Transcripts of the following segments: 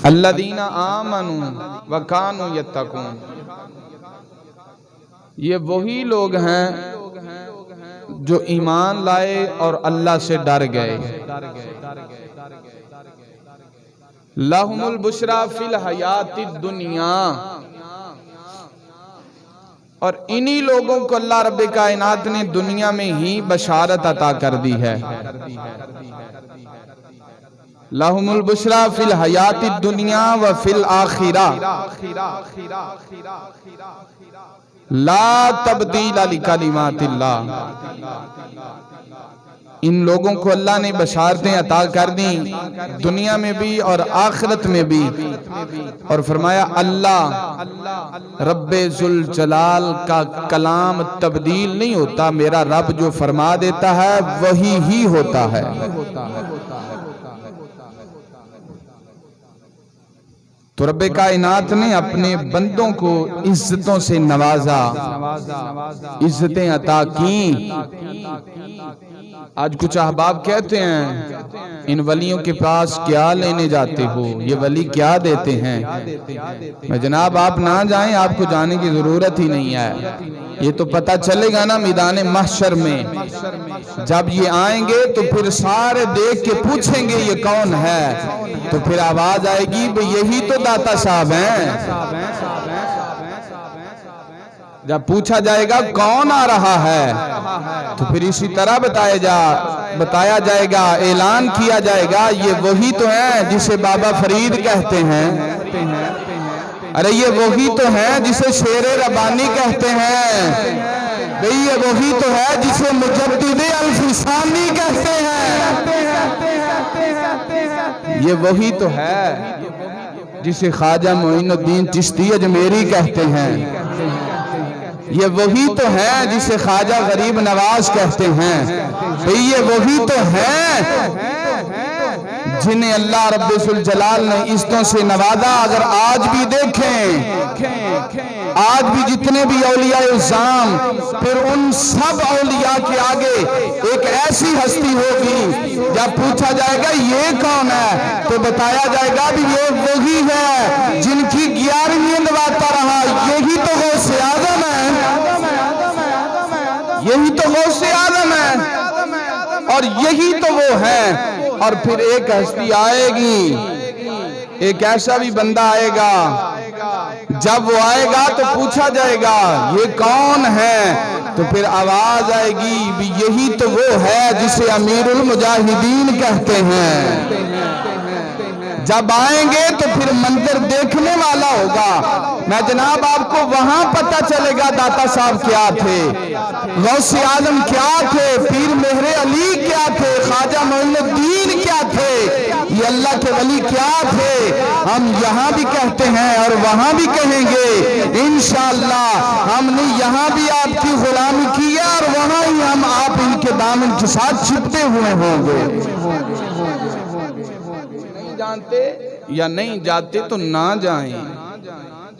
الذین آمنوا وکانوا یتقون، یہ وہی لوگ ہیں جو ایمان لائے اور اللہ سے ڈر گئے۔ لہم البشریٰ فی الحیات الدنیا، اور انہی لوگوں کو اللہ رب کائنات نے دنیا میں ہی بشارت عطا کر دی ہے۔ لہم البشریٰ فی الحیات الدنیا وفی الآخرہ لا تبدیل لکلمات اللہ۔ ان لوگوں کو اللہ نے بشارتیں عطا کر دیں دنیا میں بھی اور آخرت میں بھی، اور فرمایا اللہ رب ذوالجلال کا کلام تبدیل نہیں ہوتا، میرا رب جو فرما دیتا ہے وہی ہی ہوتا ہے۔ تو رب کائنات نے اپنے بندوں کو عزتوں سے نوازا، عزتیں عطا کی۔ آج کچھ احباب کہتے ہیں ان ولیوں کے پاس کیا لینے جاتے ہو، یہ ولی کیا دیتے ہیں؟ میں جناب آپ نہ جائیں، آپ کو جانے کی ضرورت ہی نہیں ہے، یہ تو پتہ چلے گا نا میدان محشر میں، جب یہ آئیں گے تو پھر سارے دیکھ کے پوچھیں گے یہ کون ہے، تو پھر آواز آئے گی بھئی یہی تو داتا صاحب ہیں۔ جب پوچھا جائے گا کون آ رہا ہے تو پھر اسی طرح بتایا جائے گا، اعلان کیا جائے گا یہ وہی تو ہیں جسے بابا فرید کہتے ہیں، ارے یہ وہی تو ہیں جسے شیر ربانی کہتے ہیں، بھئی یہ وہی تو ہے جسے مجدد الفسانی کہتے ہیں، یہ وہی تو ہے جسے خواجہ معین الدین چشتی اجمیری کہتے ہیں، یہ وہی تو ہے جسے خواجہ غریب نواز کہتے ہیں، بھئی یہ وہی تو ہے جنہیں اللہ رب ذوالجلال نے عزتوں سے نوازا۔ اگر آج بھی دیکھیں، آج بھی جتنے بھی اولیاء اعظام، پھر ان سب اولیاء کے آگے ایک ایسی ہستی ہوگی جب پوچھا جائے گا یہ کون ہے تو بتایا جائے گا بھی یہ وہی ہے جن کی 11ویں نوازتا رہا، یہی تو غوث اعظم ہے، یہی تو غوث اعظم ہے، اور یہی تو وہ ہے۔ اور پھر ایک ہستی آئے گی، ایک ایسا بھی بندہ آئے گا، جب وہ آئے گا تو پوچھا جائے گا یہ کون ہے، تو پھر آواز آئے گی بھی یہی تو وہ ہے جسے امیر المجاہدین کہتے ہیں۔ جب آئیں گے تو پھر منظر دیکھنے والا ہوگا، میں جناب آپ کو وہاں پتہ چلے گا داتا صاحب کیا تھے، غوث اعظم کیا تھے، پیر مہر علی کیا تھے، خواجہ معین الدین کیا تھے، یہ اللہ کے ولی کیا تھے۔ ہم یہاں بھی کہتے ہیں اور وہاں بھی کہیں گے انشاءاللہ، ہم نے یہاں بھی آپ کی غلامی کی ہے اور وہاں ہی ہم آپ ان کے دامن کے ساتھ چھپتے ہوئے ہوں گے۔ جانتے یا نہیں جاتے تو نہ جائیں،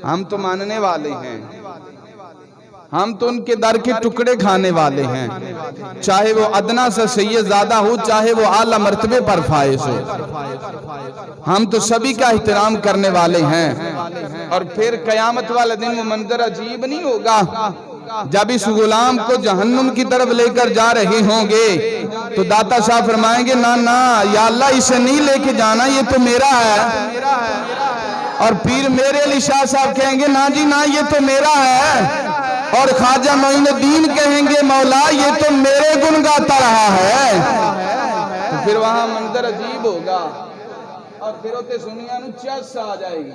ہم تو ماننے والے ہیں، ہم تو ان کے در کے ٹکڑے کھانے والے ہیں، چاہے وہ ادنا سے سید زیادہ ہو، چاہے وہ اعلیٰ مرتبے پر فائز ہو، ہم تو سبھی کا احترام کرنے والے ہیں۔ اور پھر قیامت والے دن وہ منظر عجیب نہیں ہوگا جب اس غلام کو جہنم کی طرف لے کر جا رہے ہوں گے تو داتا صاحب فرمائیں گے نا یا اللہ اسے نہیں لے کے جانا، یہ تو میرا ہے، اور پیر میرے علی شاہ صاحب کہیں گے نا جی نا یہ تو میرا ہے، اور خواجہ معین الدین کہیں گے مولا یہ تو میرے گن گاتا رہا ہے، تو پھر وہاں منظر عجیب ہوگا، اور پھر ہوتے سنیا نو چس آ جائے گی،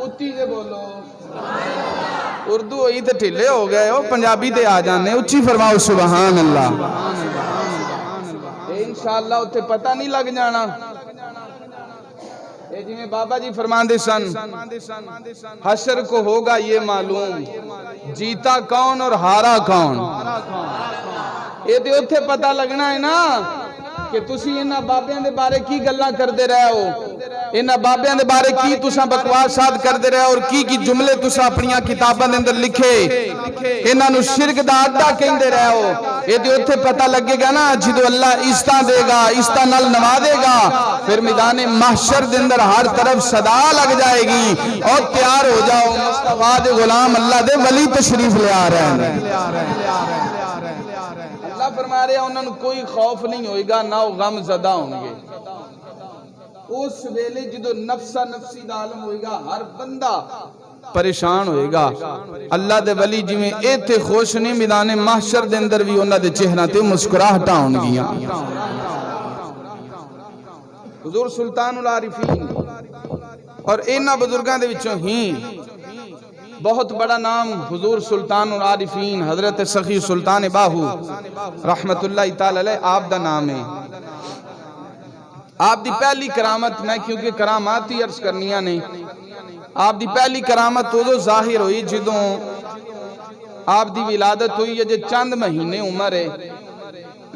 اتی سے بولو اردو ہوئی تو ٹھلے ہو گئے ہو، پنجابی تے آ جانے، اچھی فرماؤ سبحان اللہ۔ انشاءاللہ اتھے پتہ نہیں لگ جانا، اے جی میں بابا جی فرماندے سن حشر کو ہوگا یہ معلوم جیتا کون اور ہارا کون، اے تے اتھے پتہ لگنا ہے نا کہ تسی انہاں بابیاں دے بارے کی گلاں کردے رہے ہو، انہاں بابیاں دے بارے کی تساں بکواسات کردے رہے ہو، اور کی جملے تساں اپنیاں کتاباں دے اندر لکھے، انہاں نو شرک دا اڈا کہندے رہے ہو، یہ تو اتنے پتہ لگے گا نا جدو اللہ عزتاں دے گا، عزتاں نال نوازے گا، پھر میدان محشر دے اندر ہر طرف صدا لگ جائے گی اور تیار ہو جاؤ مصطفیٰ دے غلام اللہ دے ولی تشریف لے آ رہے ہیں۔ اللہ فرما رہے ہیں انہوں نے کوئی خوف نہیں ہوئے گا، نہ وہ غم زدہ ہوں گے۔ اس ویلے جدو نفسا نفسی دا عالم ہوئے گا، ہر بندہ پریشان ہوئے گا۔ اللہ دے ولی جی میں اے تھے خوش نہیں، میدان محشر دے اندر بھی انہوں دے چہرہ تے مسکراہٹاں ہون گیاں۔ حضور سلطان العارفین اور اینا بزرگاں دے وچوں ہی بہت بڑا نام حضور سلطان العارفین حضرت سخی سلطان باہو رحمت اللہ تعالی علیہ آپ دا نام ہے۔ آپ دی پہلی کرامت، میں کیونکہ کرامات ہی عرض کرنیاں نہیں، آپ دی پہلی کرامت تو ظاہر ہوئی جدوں آپ دی ولادت ہوئی ہے، جو چند مہینے عمر ہے،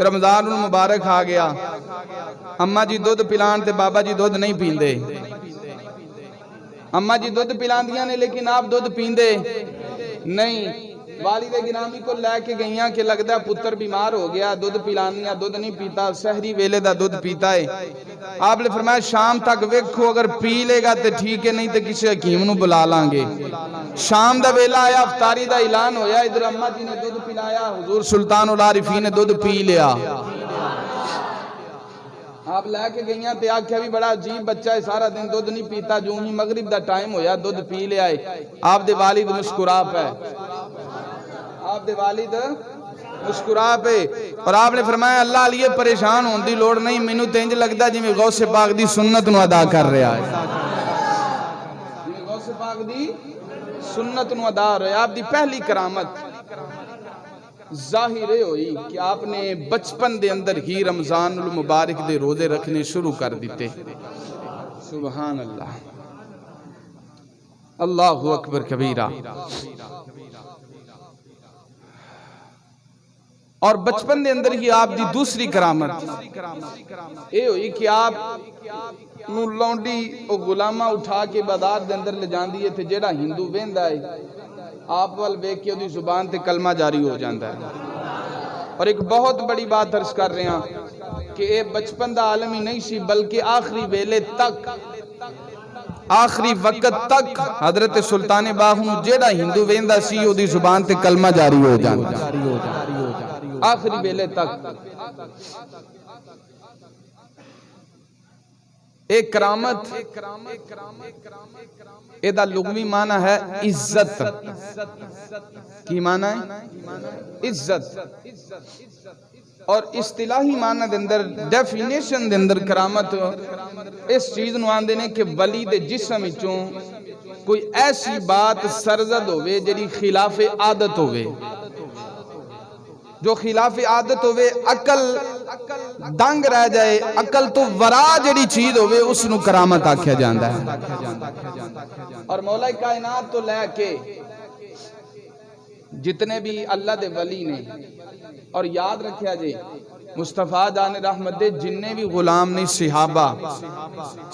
رمضان المبارک آ گیا، اماں جی دودھ پلان تے بابا جی دودھ نہیں پیندے، اماں جی دودھ پلان دیا نے لیکن آپ دودھ پیندے نہیں۔ والد گرامی کو لے کے گئیاں کہ لگتا ہے پتر بیمار ہو گیا، دودھ پلانیاں، دودھ نہیں پیتا، سحری ویلے دا دودھ پیتا ہے۔ آپ نے فرمایا شام تک ویکھو اگر پی لے گا تے ٹھیک ہے، نہیں تے کسی حکیم نو بلا لیں گے۔ شام دا ویلا آیا، افطاری دا اعلان ہویا، ادھر اماں جی نے دودھ پلایا، حضور سلطان العارفین نے دودھ پی لیا۔ آپ لے کے گئیاں تے آکھیا بھی بڑا عجیب بچہ ہے، سارا دن دودھ نہیں پیتا، جو ہی مغرب دا ٹائم ہویا دودھ پی لیا ہے۔ آپ دے والد مسکرا پہ، آپ دے والد مسکرا پہ، اور آپ نے فرمایا اللہ علیہ پریشان ہون دی لوڑ نہیں، مینوں تے انج لگدا جویں غوث پاک دی سنت نو ادا کر رہا ہے، جویں غوث پاک دی سنت نو ادا رہا ہے۔ آپ دی پہلی کرامت ظاہر ہوئی کہ آپ نے بچپن دے اندر ہی رمضان المبارک دے روزے رکھنے شروع کر دیتے۔ سبحان اللہ، اللہ اکبر کبیرہ۔ اور بچپن دے اندر ہی آپ دی دوسری کرامت اے ہوئی کہ آپ نو لونڈی او غلامہ اٹھا کے بازار دے اندر لے جان دیئے تھے، جیڑا ہندو ویندا ہے آپ وال ویکھ کے اودی زبان تے کلمہ جاری ہو جاندا ہے۔ اور ایک بہت بڑی بات عرض کر رہے ہیں کہ اے بچپن دا عالم ہی نہیں سی بلکہ آخری ویلے تک، آخری وقت تک حضرت سلطان باہو جیڑا ہندو ویندا سی اودی زبان تے کلمہ جاری ہو جاندا، آخری ویلے تک۔ ایک کرامت، ایدہ لغوی معنی ہے عزت، کی معنی ہے عزت، اور اصطلاحی معنی دے اندر ڈیفینیشن دے اندر کرامت اس چیز نو آندے نے کہ ولی دے جسم وچوں کوئی ایسی بات سرزد ہوئے جڑی خلاف عادت ہوئے، جو خلاف عادت ہوئے، عقل دنگ رہ جائے، عقل تو ورا جڑی چیز ہوئے اس نو کرامت آکھیا جاندہ ہے۔ اور مولا کائنات تو لے کے جتنے بھی اللہ دے ولی نے، اور یاد رکھیا جے مصطفیٰ جان رحمت دے جننے بھی غلام نے صحابہ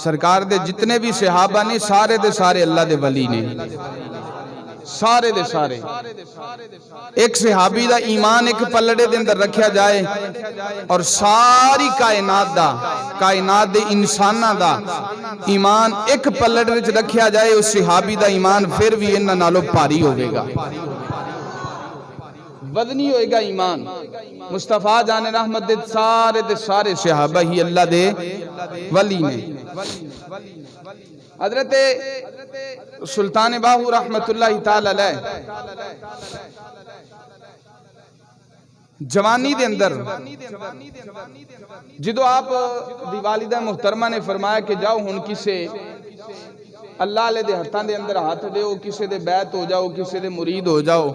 سرکار دے جتنے بھی صحابہ نے سارے دے سارے اللہ دے ولی نے، سارے دے سارے۔ ایک صحابی دا ایمان ایک پلڑے دے اندر رکھیا جائے اور ساری کائنات دے انسانہ دا ایمان ایک پلڑے وچ رکھیا جائے، اس صحابی دا ایمان پھر بھی انہاں نالوں بھاری ہوئے گا، وزنی ہوئے گا ایمان۔ مصطفیٰ جان رحمت دے سارے صحابہ ہی اللہ دے ولی نے۔ حضرت سلطان باہو رحمت اللہ تعالی علیہ جوانی دے اندر جدو آپ دی والدہ محترمہ نے فرمایا کہ جاؤ ہن کسے اللہ علیہ دے ہتھاں دے اندر ہاتھ دے ہو، کسے دے بیعت ہو جاؤ، کسے دے مرید ہو جاؤ،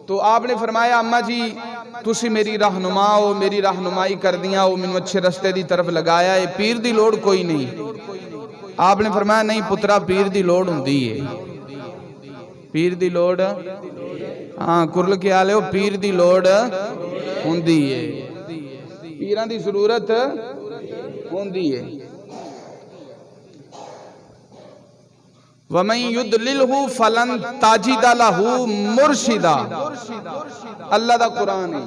تو آپ نے فرمایا اماں جی تسی میری رہنما ہو، میری رہنمائی کر دیاں ہو، میں اچھے رستے دی طرف لگایا ہے، پیر دی لوڑ کوئی نہیں۔ آپ نے فرمایا نہیں پترا پیر دی لوڑ ہوندی ہے، پیر دی لوڑ، ہاں کرل کے آلے ہو، پیر دی لوڑ ہوندی ہے، پیران دی ضرورت ہوندی ہے۔ وَمَن يُضْلِلْهُ فَلَن تَجِدَ لَهُ مُرْشِدًا۔ اللہ دا قرآن ہے۔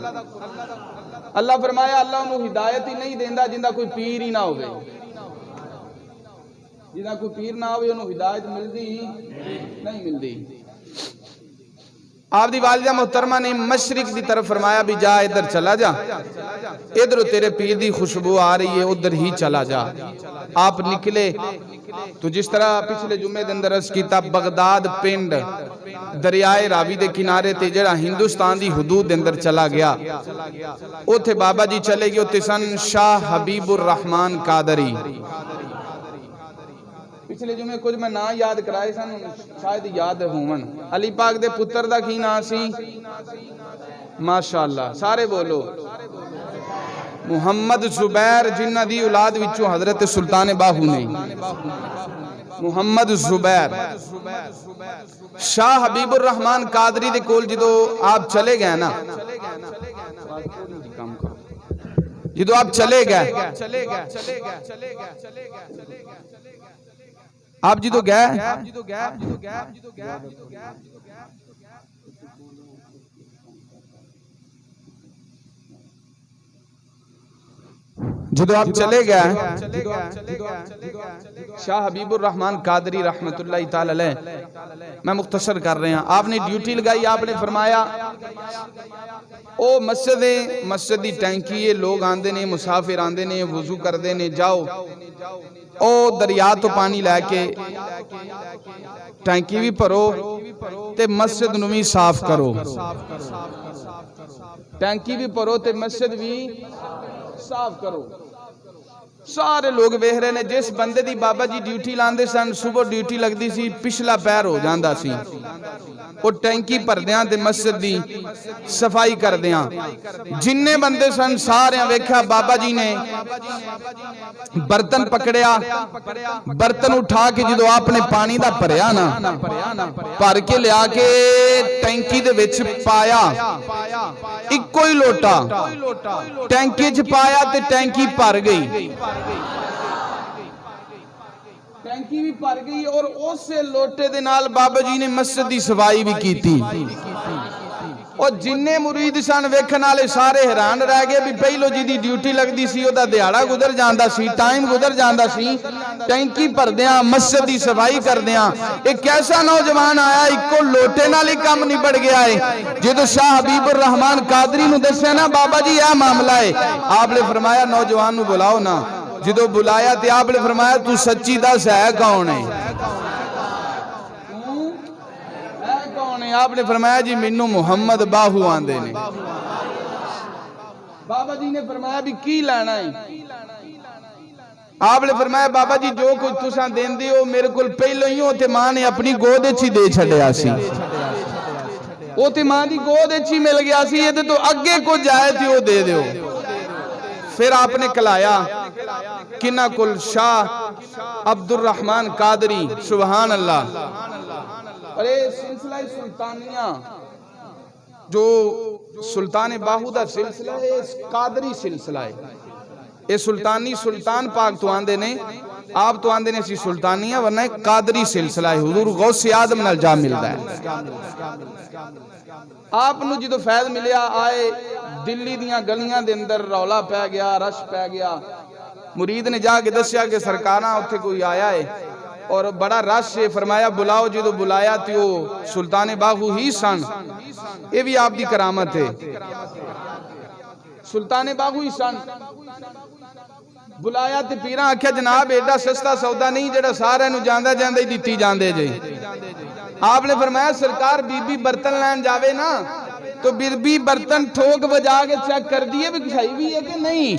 اللہ فرمایا اللہ انہوں ہدایت ہی نہیں دیندہ جندہ کوئی پیر ہی نہ ہوئے، جندہ کوئی پیر نہ ہوئے انہوں ہدایت ملدی نہیں ملدی۔ آپ دی والدہ محترمہ نے مشرق دی طرف فرمایا بھی جا ادھر چلا جا، ادھر تیرے پیر دی خوشبو آ رہی ہے، ادھر ہی چلا جا۔ آپ نکلے تو جس طرح پچھلے جمعے دن درس کیتا بغداد پنڈ دریائے راوی دے کنارے تے جڑا ہندوستان دی حدود اندر چلا گیا، اوتھے بابا جی چلے گئے، اوتھے سن شاہ حبیب الرحمن قادری۔ پچھلے جمعے کچھ میں نا یاد کرائے سن، شاید یاد ہون۔ علی پاک دے پتر دا کی نا سی؟ ماشاءاللہ سارے بولو۔ محمد زبیر، جنہ دی اولاد وچوں حضرت سلطان باہو نے، محمد زبیر۔ شاہ حبیب الرحمن قادری دے کول جدو آپ چلے گئے نا، جدو آپ چلے گئے، آپ جدو گئے جدو آپ چلے گئے، شاہ حبیب الرحمن قادری رحمت اللہ تعالی علیہ، میں مختصر کر رہے ہیں، آپ نے ڈیوٹی لگائی، آپ نے فرمایا او مسجد دی ٹینکی ہے، لوگ آندے نے، مسافر آندے نے، وضو کردے نے، جاؤ او دریا تو پانی لے کے ٹینکی بھی پرو تے مسجد نو بھی صاف کرو، ٹینکی بھی پرو تے مسجد بھی صاف کرو۔ سارے لوگ بیٹھ رہے نے، جس بندے دی بابا جی ڈیوٹی لاندے سن، صبح ڈیوٹی لگدی سی، پچھلا پیر ہو جاندا سی، وہ ٹینکی پر دیاں تے مسجد دی صفائی کر دیاں۔ جننے بندے سن سارے ویکھا بابا جی نے برتن پکڑیا، برتن اٹھا کے جدو آپ نے پانی دا پریا نا، پر کے لیا کے ٹینکی دے وچ پایا، ایک کوئی لوٹا ٹینکی چ پایا تے ٹینکی پر گئی، ٹینکی بھی پر گئی، اور اسے لوٹے دے نال بابا جی نے مسجد دی صفائی بھی کی تھی۔ اور جننے مرید سن ویکھن والے سارے حیران رہ گئے بھی پہلو جی دی ڈیوٹی لگدی سی، او دا دیہاڑا گزر جاندا سی، ٹائم گزر جاندا سی، ٹینکی پر دیاں مسجد دی صفائی کر دیاں، ایک ایسا نوجوان آیا ایک کو لوٹے نال ہی کام نبڑ گیا ہے۔ جدو شاہ حبیب الرحمن قادری نو دسیا نا بابا جی یہ معاملہ ہے، آپ نے فرمایا نوجوان نو بلاؤ نا، جدو بلایا تے آپ نے فرمایا تو سچی دس ہے کون ہے؟ آپ نے فرمایا جی منو محمد باہو آندے نے۔ بابا جی نے فرمایا بھی کی لینا ہے؟ آپ نے فرمایا بابا جی جو کچھ تساں دین دیو میرے کل پہلو ہی ہوتے ماں نے اپنی گودے چی دے چھڑیا سی، ہوتے ماں دی گودے چی مل گیا سی، یہ تو اگے کو جائے تھی وہ دے دیو۔ پھر آپ نے کلایا کنہ کل شاہ عبد الرحمن قادری، سبحان اللہ۔ اور یہ سلسلہ سلطانیہ جو سلطان باہو دا سلسلہ ہے، قادری سلسلہ ہے، یہ سلطانی سلطان پاک تو آندے نے، آپ تو آندے نے سی سلطانیہ، ورنہ قادری سلسلہ ہے، حضور غوث آدم نال جا ملدا ہے۔ آپ نو جدو فیض ملیا آئے دلی دیاں گلیاں دے اندر رولا پہ گیا، رش پہ گیا، مرید نے جا کے دسیا کہ سرکاراں اتھے کوئی آیا ہے اور بڑا رش سے فرمایا بلاؤ، جدو بلایا تیو سلطان باہو ہی سن، یہ بھی آپ دی کرامت ہے، سلطان باہو ہی سن۔ بلایا تے پیران آکھیا جناب ایڈا سستا سودا نہیں جڑا سارے نو جاندہ جاندہ ہی دیتی جاندے جے۔ آپ نے فرمایا سرکار بی بی برتن لین جاوے نا تو بی بی برتن ٹھوک بجا کے چیک کر دیئے بھی صحیح بھی ہے کہ نہیں۔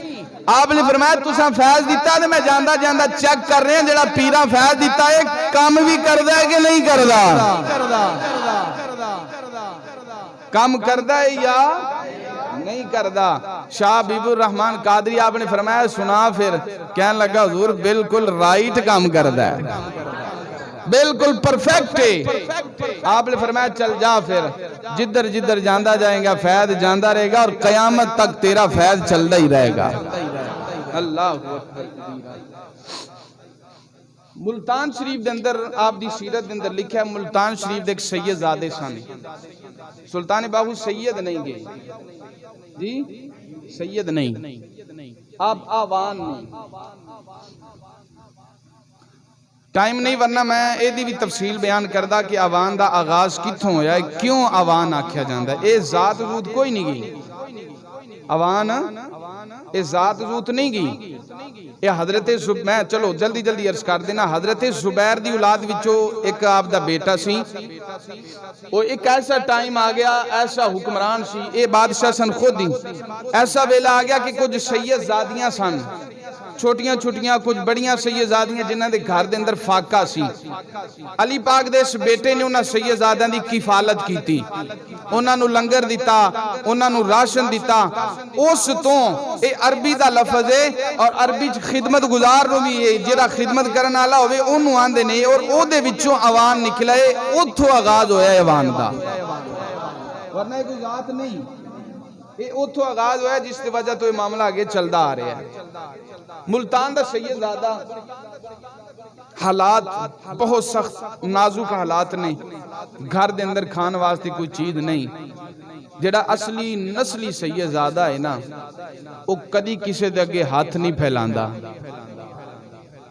آپ نے فرمایا تساں فیض دیتا ہے میں جاندہ جاندہ چیک کر رہے ہیں جڑا پیران فیض دیتا ہے کام بھی کردہ ہے کہ نہیں کردہ، کام کردہ ہے یا نہیں کردہ۔ شاہ حبیب الرحمن قادری آپ نے فرمایا سنا، پھر کہنے لگا حضور بالکل رائٹ کام کردہ ہے، بالکل پرفیکٹ ہے۔ آپ نے فرمایا چل جا، پھر جدر جدر جاندہ جائیں گا فیض جاندہ رہے گا اور قیامت تک تیرا فیض چلدہ ہی رہے گا۔ اللہ ملتان شریف دے اندر آپ دی سیرت دے اندر لکھا ہے ملتان شریف دے ایک سید زادے سن سلطان باہو سید نہیں گئے جی سید نہیں آپ آوان نہیں ٹائم نہیں ورنہ میں اے دی بھی تفصیل بیان کردہ کہ آوان دا آغاز کتھوں ہویا ہے کیوں آوان آکھیا جاندہ ہے اے ذات وجود کوئی نہیں گئی آوان اے ذات وجود نہیں گئی اے حضرت میں چلو جلدی جلدی عرض کر دینا حضرت زبیر دی اولاد وچو ایک آپ دا بیٹا سی وہ ایک ایسا ٹائم آگیا ایسا حکمران سی اے بادشاہ سن خود ہی ایسا ویلا آگیا کہ کچھ سید زادیاں سن چھوٹیاں چھوٹیاں کچھ بڑیاں سیدزادیاں جنہاں دے گھر دے اندر فاقہ سی علی پاک دے اس بیٹے نے انہاں سیدزادیاں دی کفالت کی تھی انہاں نو لنگر دیتا انہاں نو راشن دیتا اس تو اے عربی دا لفظ ہے اور عربی خدمت گزار نو بھی ہے جیڑا خدمت کرن والا ہوئے انہوں آندے نہیں اور او دے وچوں عوان نکلے اتھو آغاز ہویا ہے عوان دا ورنہ ایک ذات نہیں یہ اتھو آغاز ہوا ہے جس کی وجہ تو یہ معاملہ آگے چلدا آ رہے ہیں ملتان دا سید زادہ حالات بہت سخت نازک حالات نہیں گھر دے اندر کھان واسطے کوئی چیز نہیں جڑا اصلی نسلی سید زادہ ہے نا وہ کدی کسی دے اگے ہاتھ نہیں پھیلاندا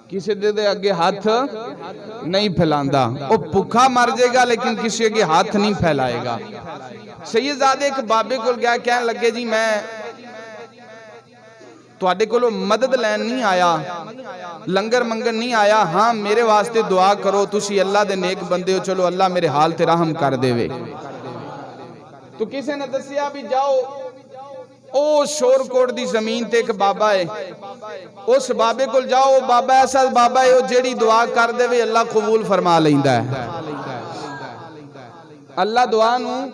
کسی دے اگے ہاتھ نہیں پھیلاندا وہ بھوکا مر جائے گا لیکن کسی اگے ہاتھ نہیں پھیلائے گا سید زادے ایک بابے کو گیا کہنے لگے جی میں تواڈے کولوں مدد لین نہیں آیا لنگر منگن نہیں آیا ہاں میرے واسطے دعا کرو تسی اللہ دے نیک بندے ہو چلو اللہ میرے حال تے رحم کر دے وے تو کسی نے دسیا بھی جاؤ او شور کوٹ دی زمین تے ایک بابا ہے اس بابے کول جاؤ بابا ایسا بابا ہے جیڑی دعا کر دے وے اللہ قبول فرما لیندا ہے اللہ دعا نو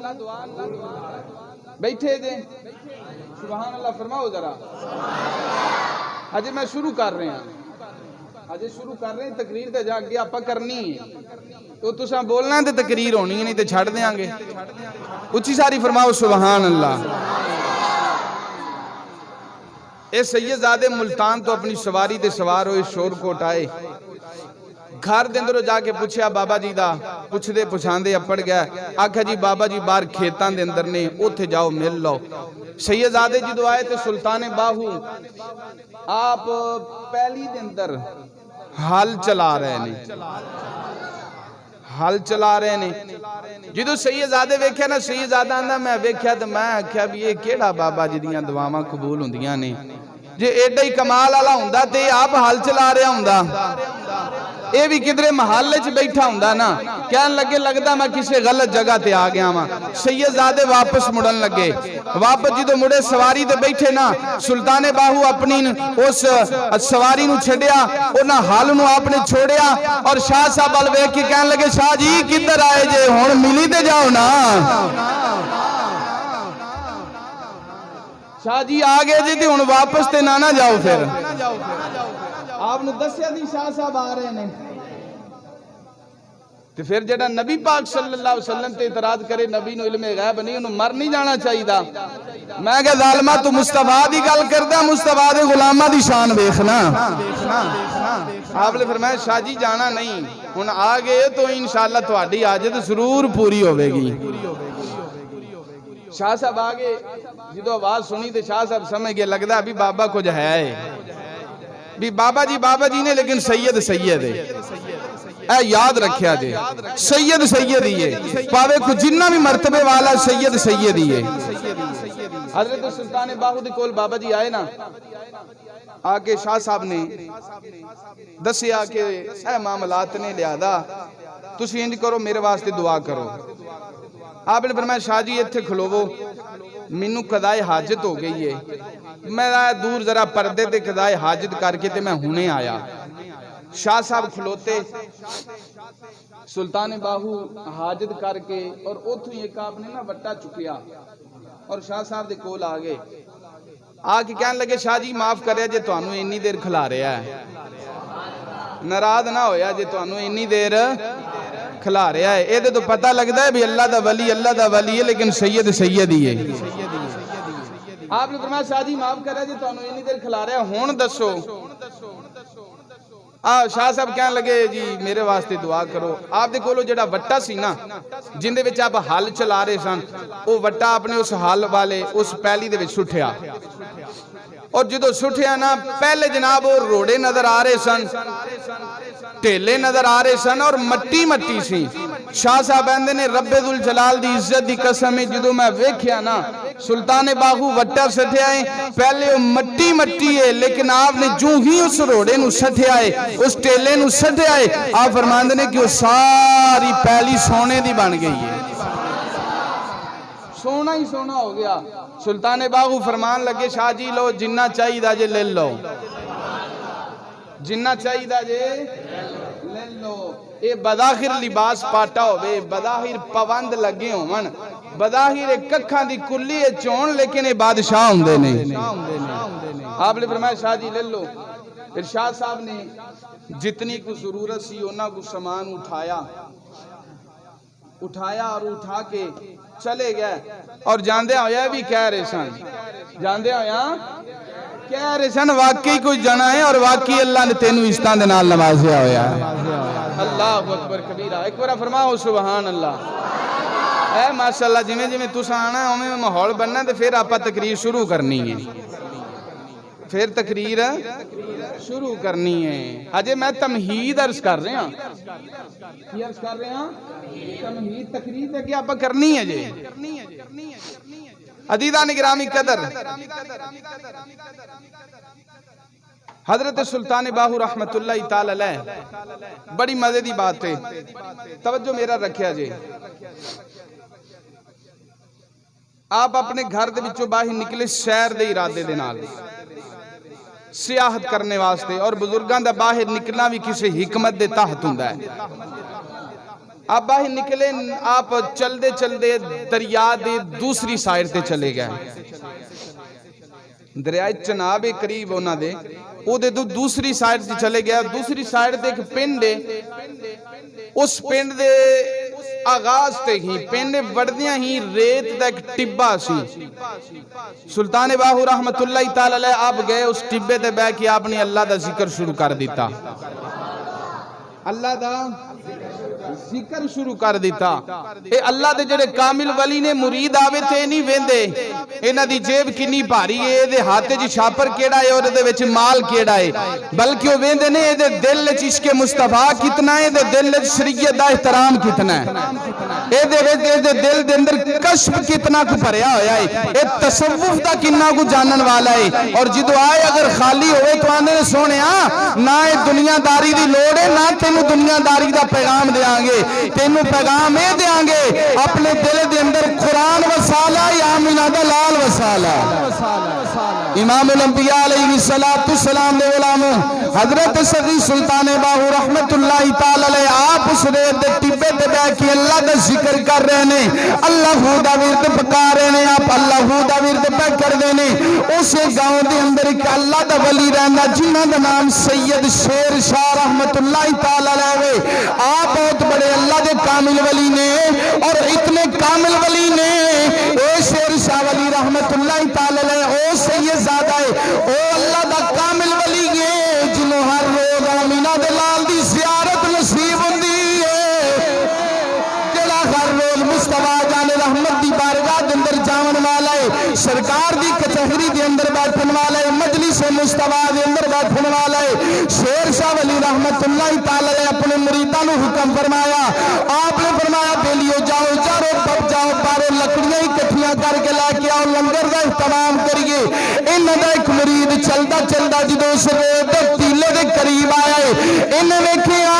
بیٹھے دے سبحان اللہ فرماؤ ذرا اجے میں شروع کر رہے ہیں تقریر تے جا کے آپا کرنی ہے تو تساں بولنا تے تقریر ہونی نہیں تے چھڑ دیاں گے اچھی ساری فرماؤ سبحان اللہ اے سید زادے ملتان تو اپنی سواری تے سوار ہوئے شور کوٹ آئے گھر دے اندر جا کے پوچھیا بابا جی دا پوچھ دے پوچھان دے اپڑ گیا آکھا جی بابا جی باہر کھیتان دے اندر نے اوتھے جاؤ مل لو سید زادے جی دعائے تے سلطان باہو آپ پہلی دے اندر حال چلا رہے نے جدو سید زادے ویکھیا نا سید زادہ آندہ میں ویکھیا تو میں آکھیا بھی یہ کیڑا بابا جی دیاں دعاواں قبول ہوندیاں نے جے ایڈا ہی کمال والا ہوندا تے آپ حال چلا رہا ہوندا اے بھی کدھرے محلے چ بیٹھا ہوندا نا کہن لگے لگدا میں کسی غلط جگہ تے آ گیا ہاں سید زادے واپس مڑن لگے واپس جدو مڑے سواری تے بیٹھے نا سلطان باہو اپنی اس سواری نو چھڈیا انہاں حال نو آپ نے چھوڑیا اور شاہ صاحب ال ویکھ کے کہن لگے شاہ جی کدھر آئے جے ہن ملی تے جاؤ نا شاہ جی آگے جی تے ہن واپس تے نہ جاؤ پھر آپ نے دسیا دی شاہ صاحب آ رہے ہیں تو پھر جڑا نبی پاک صلی اللہ علیہ وسلم تے اعتراض کرے نبی نو علم غیب نہیں انہوں مر نہیں جانا چاہیے دا میں کہ ظالمہ تو مصطفیٰ دی گل کردہ مصطفیٰ دے غلامہ دی شان بیخنا آپ نے فرمایا شاہ جی جانا نہیں ان آگے تو انشاءاللہ تو آڈی آجت ضرور پوری ہوئے گی شاہ صاحب آگے جدو آواز سنی تو شاہ صاحب سمجھ گئے لگتا ابھی بابا کچھ ہے بھی بابا جی نے لیکن سید ہے اے یاد رکھیا جے سید ہی ہے پاوے کو جنہ بھی مرتبے والا سید ہی ہے حضرت سلطان باہو دے کول بابا جی آئے نا آکے شاہ صاحب نے دسیا کہ اے معاملات نے لہذا تسی انج کرو میرے واسطے دعا کرو آپ نے فرمایا شاہ جی اتھے کھلوو مینوں قضائے حاجت ہو گئی ہے میں دور ذرا پردے تے قضائے حاجت کر کے تے میں ہونے آیا شاہ صاحب کھلوتے سلطان باہو حاجت کر کے اور اتھو ایک آپ نے نا وٹا چکیا اور شاہ صاحب دے کول آگے آکے کہنے لگے شاہ جی معاف کریا جے توانو انی دیر کھلا رہا ہے ناراض نہ ہویا جے توانو انی دیر کھلا رہا ہے اے دے تو پتہ لگتا ہے بھی اللہ دا ولی ہے لیکن سید ہی ہے آپ نے فرمایا شاہ جی معاف کریا جے توانو انی دیر کھلا رہا ہے ہون دسو شاہ صاحب کہنے لگے جی میرے واسطے دعا کرو. آپ دے کولو جڑا وٹا سی نا جن دے وچ آپ حل چلا رہے سن وہ وٹا اپنے اس حل والے اس پیلی دے وچ سٹھیا اور جدو سٹھیا نا پہلے جناب وہ روڑے نظر آ رہے سن ٹیلے نظر آ رہے سن اور مٹی مٹی سی. شاہ صاحب اندے نے رب ذوالجلال دی عزت دی قسم جدو میں ویکھیا نا سلطان باہو وٹا سٹھیا ہے پہلے وہ مٹی مٹی ہے لیکن آپ نے جو ہی اس روڑے نو سٹھیا ہے اس ٹیلے نو سٹھیا ہے آپ فرماندے نے کہ وہ ساری پہلی سونے دی بن گئی ہے سونا ہی سونا ہو گیا. سلطان باہو فرمان لگے شاہ جی لو جنہ چاہی دا جے لے لو جنہ چاہی دا جے لے لو. اے بظاہر لباس پاٹا ہوئے بظاہر پوند لگے ہون بظاہر ککھاں دی کلی چون لیکن اے بادشاہ ہوں دے نہیں. آپ نے فرمایا شاہ جی لے لو. پھر شاہ صاحب نے جتنی کو ضرورت سی انہاں کو سامان اٹھایا اور اٹھا کے چلے گئے اور جاندے ہویا بھی کہہ رہے سن جاندے ہویا کہہ رہے سن واقعی کوئی جنا ہے اور واقعی اللہ نے تینو عزتاں دے نال نوازیا ہویا ہے. اللہ اکبر کبیرہ. ایک بار فرماؤ سبحان اللہ. اے ماشاءاللہ جویں جویں تساں آنا اوویں ماحول بننا تے پھر آپا تقریر شروع کرنی ہے پھر تقریر شروع کرنی ہے. اجے میں تمہید عرض کر رہے ہاں کی عرض کر رہے ہاں تمہید تقریر تے کیا آپا کرنی ہے جی. عزیزان گرامی قدر حضرت سلطان باہو رحمت اللہ تعالی علیہ بڑی مزے دی بات ہے توجہ میرا رکھیا جی. آپ اپنے گھر دے وچوں باہر نکلے شہر دے ارادے دے نال سیاحت کرنے واسطے اور بزرگاں دا باہر نکلنا بھی کسی حکمت دے تحت ہوندا ہے. آپ باہر نکلے آپ چل دے دریا دے دوسری سائر تے چلے گئے دریائے چناب قریب ہونا دے او دے دوسری سائر تے چلے گیا. دوسری سائر تے ایک پنڈ ہے اس پنڈ دے آغاز تے ہی پنڈ وڑدیاں ہی ریت دا ایک ٹبا سی. سلطان باہو رحمت اللہ تعالی علیہ آپ گئے اس ٹبے تے بے کہ آپ نے اللہ دا ذکر شروع کر دیتا اللہ دا ذکر شروع کر دیتا. اے اللہ دے جڑے کامل ولی نے مرید آوے تے نہیں ویندے انہاں دی جیب کنی بھاری ہے دے ہاتھ جی چھاپر کیڑا ہے اور دے وچ مال کیڑا ہے بلکہ وہ ویندے نے دے دل وچ عشق مصطفیٰ کتنا ہے دے دل وچ شریعت دا احترام کتنا ہے دے وچ دے دل دے اندر کشف کتنا کو بھریا ہویا ہے اے تصوف دا کتنا کو جانن والا ہے. اور جدو آئے اگر خالی ہوئے تو آنے سونیا نہ دنیا داری دی لوڑ ہے نہ تینو دنیا داری دا پیغام دیا تینو پیغام اے دیاں گے اپنے دل دے اندر قرآن وسالہ یا آمینہ دلال وسالہ. امام الانبیاء علیہ السلام دے علاموں حضرت صدی سلطان باہو رحمت اللہ تعالی علیہ آپ اس ریت دے ٹبے دے بے کہ اللہ دا ذکر کر رہے نے اللہ دا ورد پکا رہے نے آپ اللہ دا ورد پہ کر دینے. اسے گاؤں دے اندر ایک اللہ دا ولی رہنا جنہ دا نام سید شیر شاہ رحمت اللہ تعالی علیہ. آپ بہت بڑے اللہ دے کامل ولی نے اور اتنے کامل ولی نے اے شیر شاہ ولی رحمت اللہ تعالی علیہ او سید زادہ ہے او اللہ دا کامل ولی ہے جنہوں ہر روز آمینہ دلال دی زیارت نصیب ہوندی ہے جڑا ہر روز مصطفیٰ جان رحمت دی بارگاہ دے اندر جاون والا ہے سرکار دی کچہری دے اندر بیٹھن والا ہے مجلس مصطفیٰ دے اندر بیٹھن والا ہے. شیر شاہ ولی رحمت اللہ تعالی علیہ اپنے مریداں نو حکم فرمایا آپ نے فرمایا بیلیو جاؤ چارو پب جاؤ پارو لکڑیاں اکٹھیاں کر کے لے کے آؤ لنگر دا اہتمام کریے. انہاں دا ایک مرید چلدا جدوں اس ریت دے ٹیلے دے قریب آیا ہے انہیں ویکھیا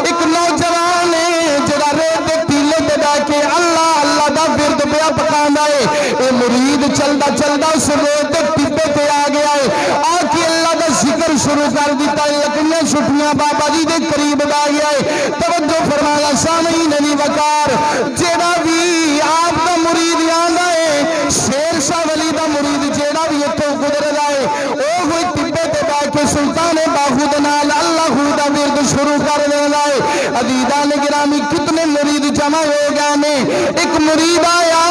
ایک نوجوان ہے جڑا ریت دے ٹیلے تے بیٹھ کے اللہ دا ورد پیا پکاندا ہے. اے مرید چلدا اس ریت دے ٹیلے تے آ گیا ہے آ کے اللہ دا ذکر شروع کر دیتا ہے لکڑیاں چھٹیاں بابا جی دے قریب آ گیا ہے. توجہ فرمایا سامعین علی وقار جیڑا بھی آپ دا مرید آندا ہے شیر شاہ ولی دا مرید جیڑا بھی اتوں گزر جائے او ہوئی ٹبے تے بیٹھ کے سلطان باہو دے نال اللہ دا ورد شروع کر دینا ہے. عزیزان گرامی کتنے مرید جمع ہو گئے نے ایک مرید آیا